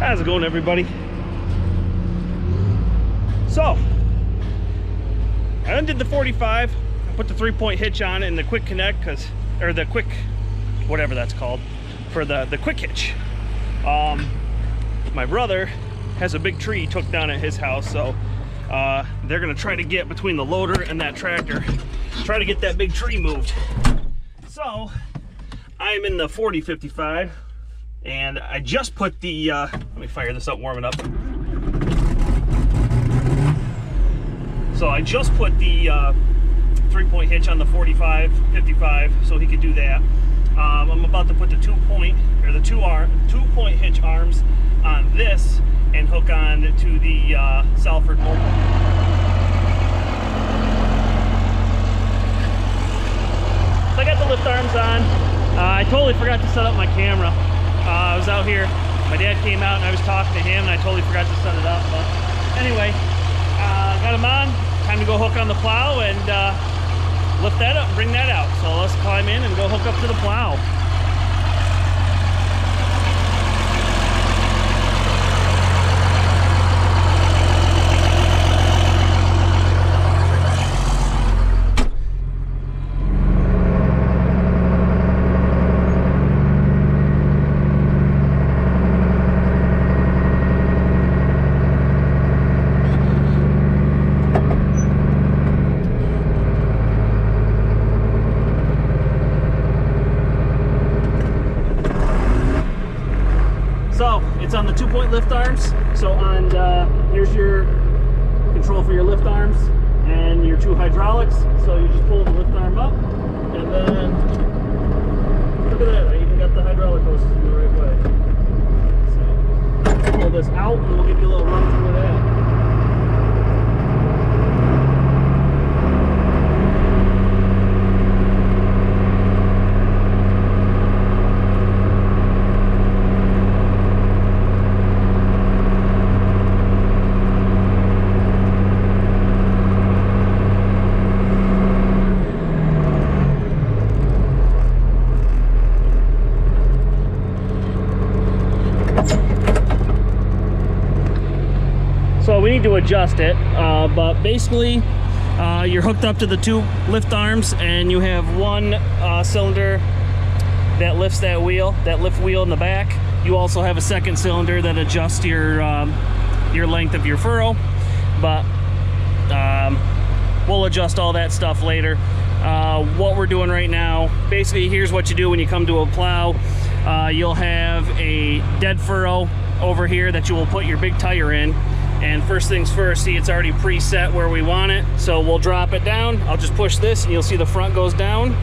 How's it going, everybody? So, I undid the 45. I put the 3-point hitch on it and the quick connect, or the quick, whatever that's called, for the quick hitch. My brother has a big tree he took down at his house, so they're gonna try to get between the loader and that tractor, try to get that big tree moved. So, I'm in the 40-55. And I just put the, let me fire this up, warm it up. So I just put the 3-point hitch on the 45-55 so he could do that. I'm about to put the 2-point hitch arms on this and hook on to the Salford mobile. So I got the lift arms on. I totally forgot to set up my camera. I was out here, my dad came out and I was talking to him and I totally forgot to set it up, but anyway, got him on. Time to go hook on the plow and lift that up and bring that out. So let's climb in and go hook up to the plow. So it's on the 2-point lift arms. So on here's your control for your lift arms and your 2 hydraulics. So you just pull the lift arm up, and then look at that. I even got the hydraulic hoses in the right way. So pull this out, and we'll give you a little run through of that. So we need to adjust it, but basically you're hooked up to the 2 lift arms and you have one cylinder that lifts that wheel, that lift wheel in the back. You also have a second cylinder that adjusts your length of your furrow, but we'll adjust all that stuff later. What we're doing right now, basically here's what you do when you come to a plow. You'll have a dead furrow over here that you will put your big tire in. And first things first, see, it's already preset where we want it. So we'll drop it down. I'll just push this and you'll see the front goes down.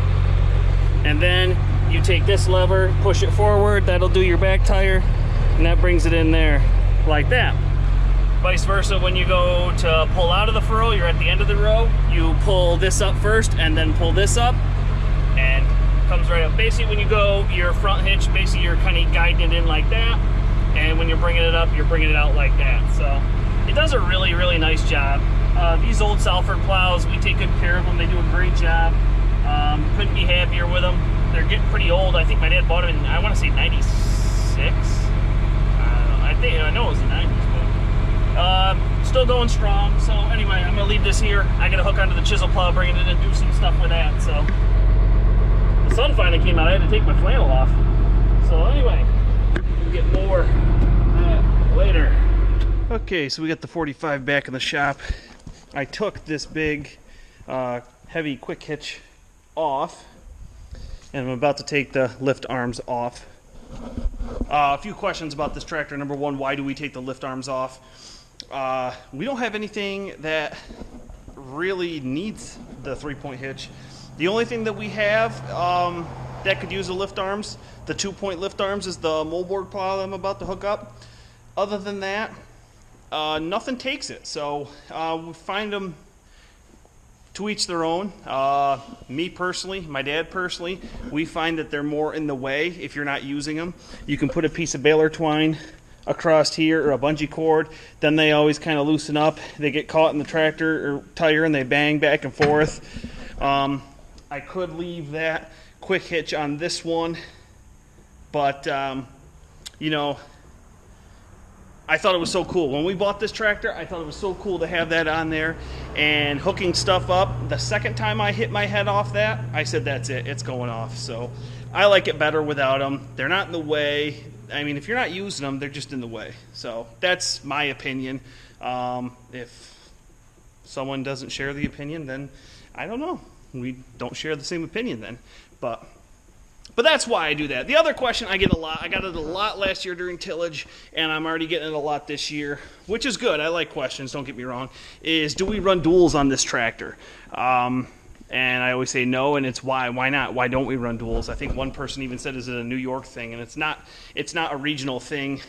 And then you take this lever, push it forward. That'll do your back tire. And that brings it in there like that. Vice versa, when you go to pull out of the furrow, you're at the end of the row. You pull this up first and then pull this up. And it comes right up. Basically, when you go your front hitch, basically you're kind of guiding it in like that. And when you're bringing it up, you're bringing it out like that. So it does a really, really nice job. These old Salford plows, we take good care of them. They do a great job. Couldn't be happier with them. They're getting pretty old. I think my dad bought them in, I want to say 96. I know it was the 90s, but still going strong. So anyway, I'm gonna leave this here. I gotta hook onto the chisel plow, bring it in and do some stuff with that. So the sun finally came out. I had to take my flannel off. So anyway, we'll get more later. Okay, so we got the 45 back in the shop. I took this big heavy quick hitch off and I'm about to take the lift arms off. A few questions about this tractor. Number one, why do we take the lift arms off? We don't have anything that really needs the 3-point hitch. The only thing that we have that could use the lift arms, the 2-point lift arms, is the moldboard plow that I'm about to hook up. Other than that, nothing takes it. So we find them to each their own. Me personally, my dad personally, we find that they're more in the way if you're not using them. You can put a piece of baler twine across here or a bungee cord, then they always kind of loosen up. They get caught in the tractor or tire and they bang back and forth. I could leave that quick hitch on this one, but you know, I thought it was so cool. When we bought this tractor, I thought it was so cool to have that on there and hooking stuff up. The second time I hit my head off that, I said, that's it, it's going off. So I like it better without them. They're not in the way. I mean, if you're not using them, they're just in the way. So that's my opinion. If someone doesn't share the opinion, then I don't know. We don't share the same opinion then. But that's why I do that. The other question I get a lot, I got it a lot last year during tillage, and I'm already getting it a lot this year, which is good. I like questions, don't get me wrong, is do we run duals on this tractor? And I always say no, and it's why. Why not? Why don't we run duals? I think one person even said, is it a New York thing? And it's not a regional thing.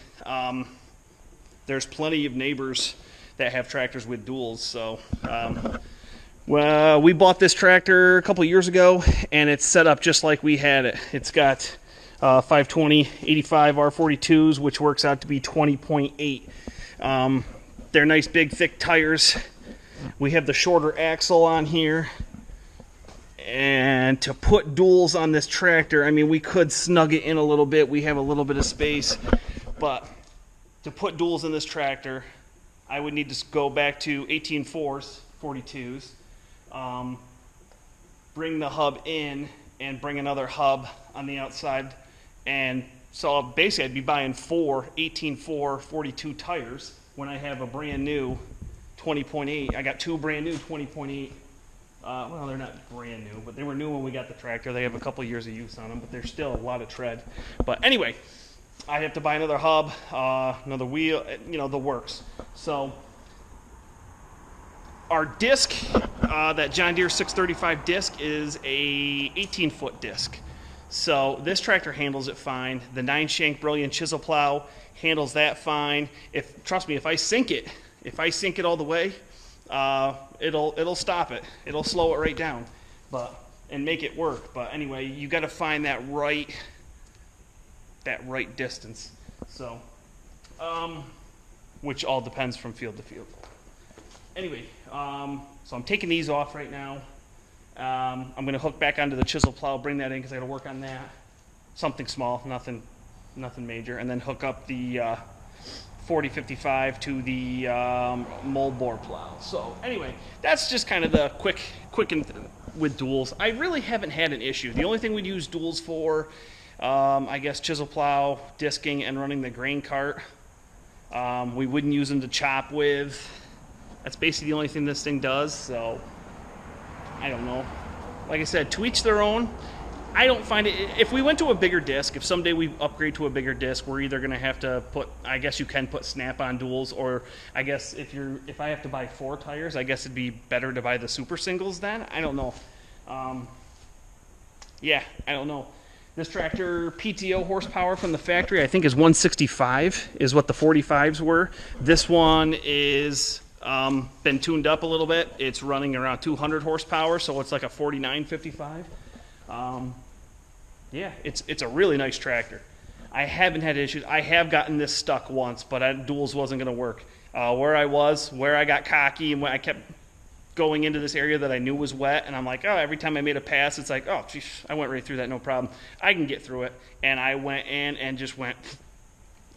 There's plenty of neighbors that have tractors with duals. So well, we bought this tractor a couple years ago, and it's set up just like we had it. It's got 520 85 R42s, which works out to be 20.8. They're nice, big, thick tires. We have the shorter axle on here. And to put duals on this tractor, I mean, we could snug it in a little bit. We have a little bit of space. But to put duals in this tractor, I would need to go back to 18.4s, 42s. Bring the hub in and bring another hub on the outside, and so basically I'd be buying 4 18.4 42 tires when I have a brand new 20.8. I got 2 brand new 20.8. Well, they're not brand new, but they were new when we got the tractor. They have a couple years of use on them, but there's still a lot of tread. But anyway, I have to buy another hub, another wheel, you know, the works. So our disc, that John Deere 635 disc, is a 18-foot disc. So this tractor handles it fine. The 9-shank Brilliant chisel plow handles that fine. Trust me, if I sink it all the way, it'll stop it. It'll slow it right down, and make it work. But anyway, you got to find that right distance. So, which all depends from field to field. Anyway, so I'm taking these off right now. I'm going to hook back onto the chisel plow, bring that in because I got to work on that. Something small, nothing major, and then hook up the 4055 to the mold bore plow. So anyway, that's just kind of the quick with duals. I really haven't had an issue. The only thing we'd use duals for, I guess, chisel plow, disking, and running the grain cart. We wouldn't use them to chop with. That's basically the only thing this thing does, so I don't know. Like I said, to each their own. I don't find it, if we went to a bigger disc, if someday we upgrade to a bigger disc, we're either going to have to put, I guess you can put snap-on duals, or I guess if I have to buy 4 tires, I guess it'd be better to buy the super singles then. I don't know. Yeah, I don't know. This tractor PTO horsepower from the factory, I think, is 165, is what the 45s were. This one is been tuned up a little bit. It's running around 200 horsepower, so it's like a 4955. Yeah, it's a really nice tractor. I haven't had issues. I have gotten this stuck once, but duals wasn't going to work. Where I got cocky, and when I kept going into this area that I knew was wet, and I'm like, oh, every time I made a pass, it's like, oh, geez, I went right through that, no problem. I can get through it. And I went in and just went,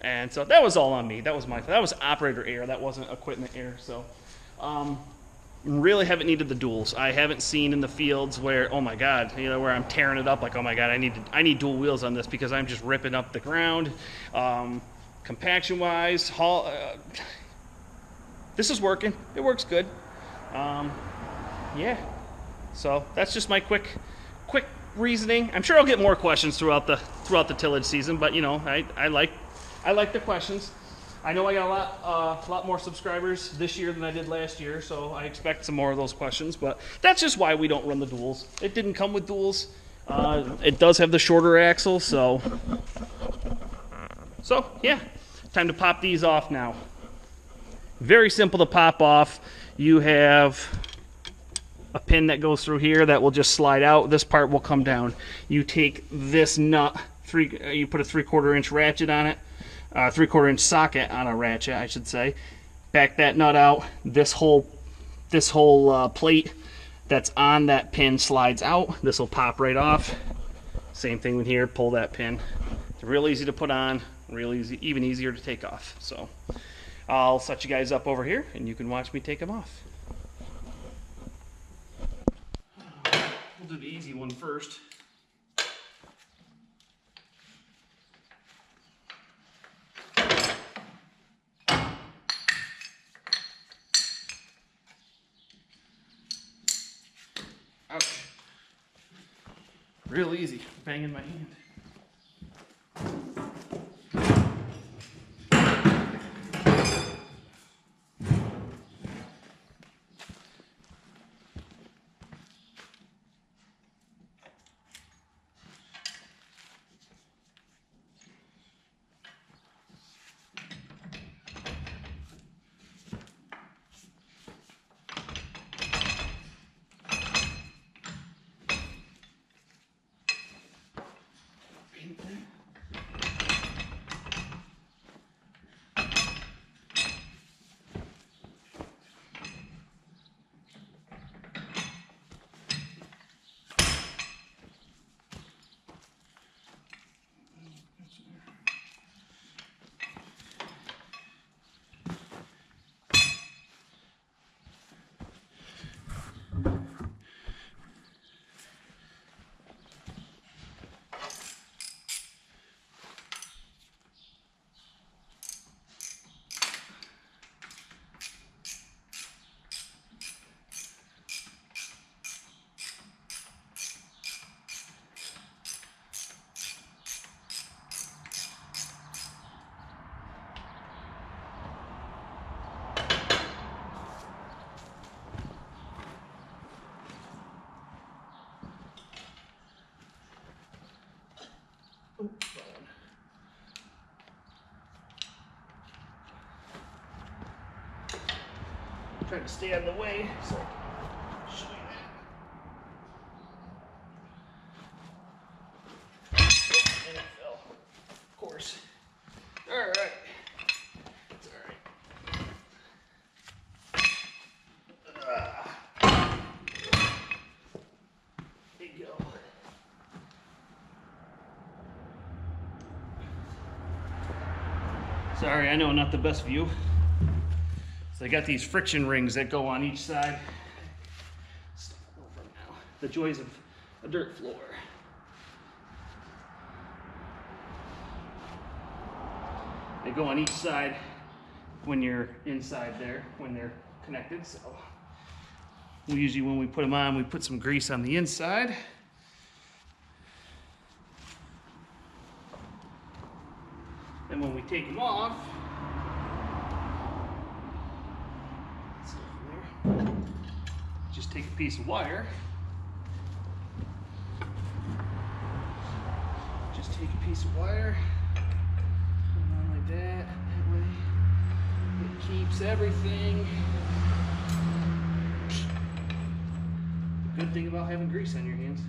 and so that was all on me. That was operator error. That wasn't equipment error. So really haven't needed the duals. I haven't seen in the fields where, oh my God, where I'm tearing it up, like, oh my God, I need dual wheels on this because I'm just ripping up the ground. Compaction wise, this is working. It works good. Yeah. So that's just my quick reasoning. I'm sure I'll get more questions throughout the tillage season, but I like the questions. I know I got a lot more subscribers this year than I did last year, so I expect some more of those questions. But that's just why we don't run the duals. It didn't come with duals. It does have the shorter axle, so yeah. Time to pop these off now. Very simple to pop off. You have a pin that goes through here that will just slide out. This part will come down. You take this nut, you put a 3/4 inch ratchet on it. 3/4 inch socket on a ratchet, I should say. Back that nut out. This whole plate that's on that pin slides out. This will pop right off. Same thing with here. Pull that pin. It's real easy to put on. real easy, even easier to take off. So I'll set you guys up over here and you can watch me take them off. We'll do the easy one first. Ouch. Real easy, banging my hand. Trying to stay out of the way so I can show you that. And it fell, of course. All right, it's all right. There you go. Sorry, I know not the best view. So I got these friction rings that go on each side. Start over now. The joys of a dirt floor. They go on each side when you're inside there, when they're connected. So we usually, when we put them on, we put some grease on the inside. And when we take them off, just take a piece of wire. Just take a piece of wire. Put it on like that. That way it keeps everything. The good thing about having grease on your hands.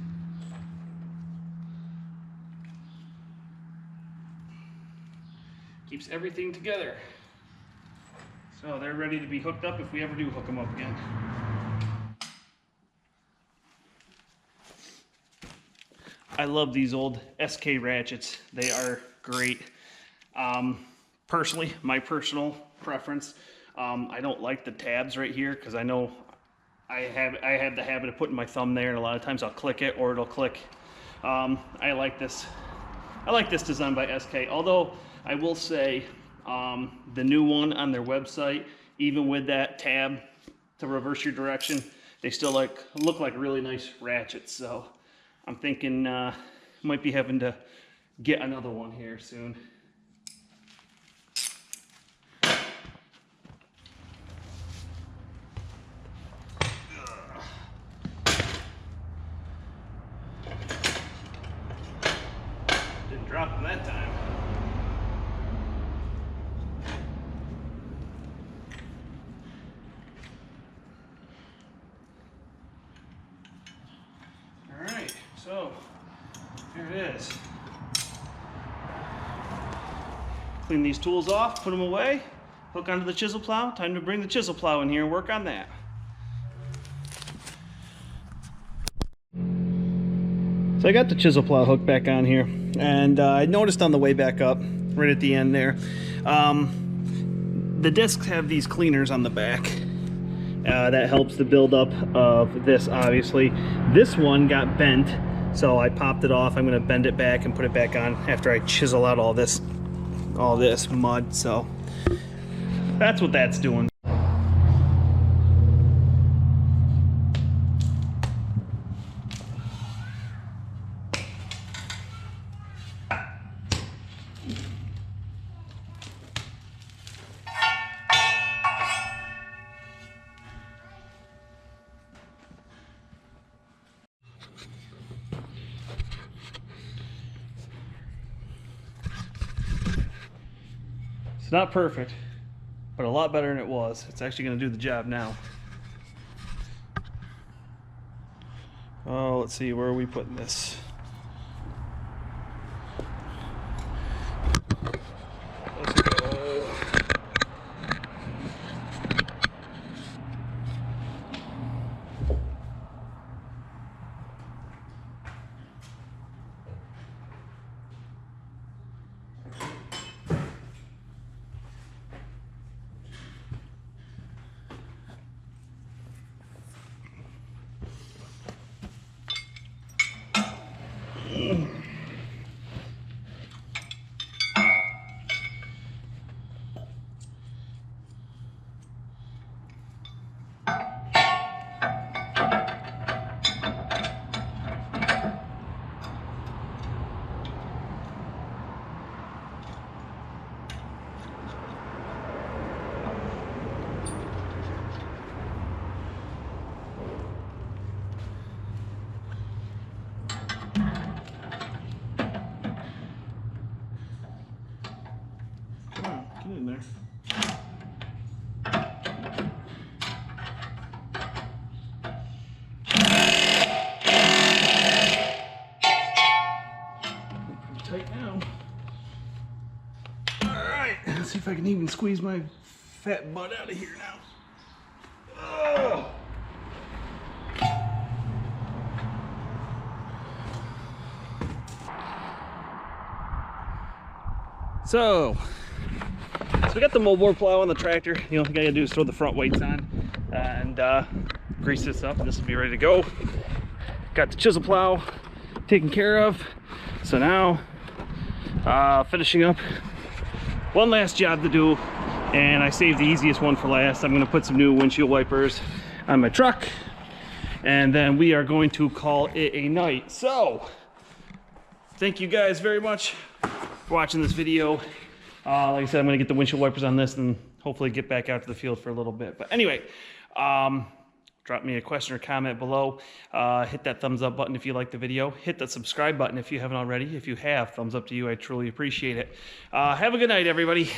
Keeps everything together. So they're ready to be hooked up if we ever do hook them up again. I love these old SK ratchets. They are great. Personally, my personal preference, I don't like the tabs right here because I know I have the habit of putting my thumb there, and a lot of times I'll click it or it'll click. I like this. I like this design by SK. Although I will say the new one on their website, even with that tab to reverse your direction, they still look like really nice ratchets. So I'm thinking might be having to get another one here soon. Didn't drop them that time. So, here it is. Clean these tools off, put them away, hook onto the chisel plow. Time to bring the chisel plow in here and work on that. So I got the chisel plow hooked back on here, and I noticed on the way back up, right at the end there. The discs have these cleaners on the back. That helps the buildup of this, obviously. This one got bent, so I popped it off. I'm gonna bend it back and put it back on after I chisel out all this mud. So that's what that's doing. It's not perfect, but a lot better than it was. It's actually going to do the job now. Oh, let's see, where are we putting this? Let's go. Get in there. Pretty tight now. All right, let's see if I can even squeeze my fat butt out of here now. Oh. So we got the moldboard plow on the tractor. The only thing I gotta do is throw the front weights on and grease this up, and this will be ready to go. Got the chisel plow taken care of. So now, finishing up one last job to do, and I saved the easiest one for last. I'm gonna put some new windshield wipers on my truck, and then we are going to call it a night. So, thank you guys very much for watching this video. Like I said, I'm gonna get the windshield wipers on this and hopefully get back out to the field for a little bit. But anyway, drop me a question or comment below. Hit that thumbs up button if you like the video. Hit that subscribe button if you haven't already. If you have, thumbs up to you. I truly appreciate it. Have a good night, everybody.